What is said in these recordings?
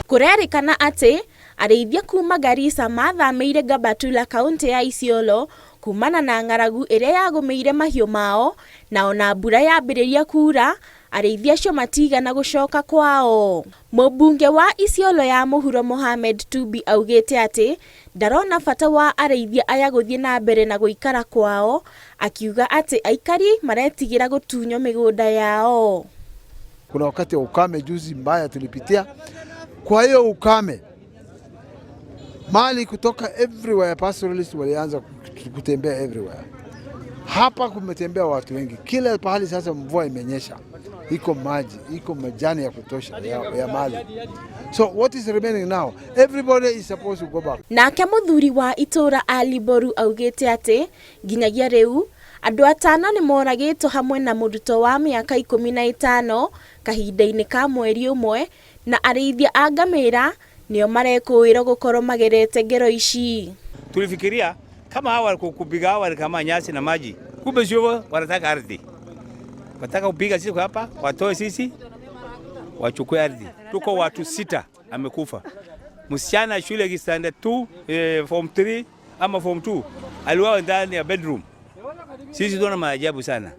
Kurerikana ati arĩithia kuma Garissa mathamĩire Garbatulla kaunti ya Isiolo kumana na ng'aragu ĩrĩa yagũmĩire mahiũ mao, na ona mbura yambĩrĩria kura arĩithia acio matigana gũcoka kwao. Mũmbunge wa Isiolo ya mũhuro Mohamed Tubi augĩte ati ndarona bata wa arĩithia aya gũthiĩ na mbere na gũikara kwao, akiuga ati aikari maretigira gũtunywo mĩgũnda yao. Kuna wakati wa ukame juzi mbaya tulipitia. Kwa hiyo ukame, mali kutoka everywhere, pastoralists walianza kutembea everywhere. Hapa kumetembea watu wengi, kila pahali sasa mvua imenyesha. Iko maji, iko majani ya kutosha ya mali. So what is remaining now? Everybody is supposed to go back. Nake mũthuri wa itura Aliboru augĩte ati nginyagia rĩu andũ atano nĩ moragĩtwo hamwe na mũrutwo wa mĩaka 15 kahinda-inĩ ka mweri ũmwe, na arĩithia a ngamĩra nĩo marekũĩrwo gũkorwo magerete ngero ici. Tulifikiria kama hawa kupiga hawa kama nyasi na maji, kumbe sio, wanataka ardhi. Wataka kupiga sisi hapa, watoe sisi, wachukue ardhi. Tuko watu 6 amekufa. Msichana shule standard 2 form 3 ama form 2 aliuawa ndani ya bedroom. Sisi tuna maajabu sana.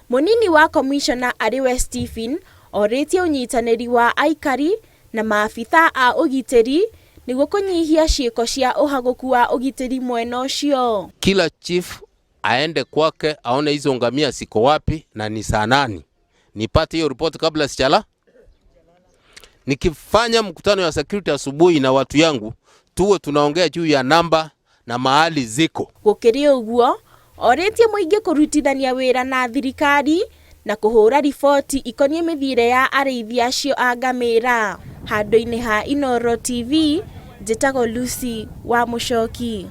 Munini wa commissioner ariwe Stephen orĩtie ũnyitanĩri wa aikari na maafitha a ũgitĩri nĩguo kũnyihia ciĩko cia ũhagũku wa ũgitĩri mwena ũcio. Kila chief aende kwake aone hizo ngamia siko wapi na ni saa nani. Nipate hiyo report kabla sichala. Nikifanya mkutano wa security asubuhi na watu yangu, tuwe tunaongea juu ya namba na mahali ziko. Gũkĩrĩ ũguo, orĩtie mũingĩ kũrutithania wĩra na thirikari na kũhũra riboti ikonie mĩthiĩre ya arĩithia acio a ngamĩra. Handũ-inĩ ha Inooro TV, njĩtagwo Lucy wa Mũchoki.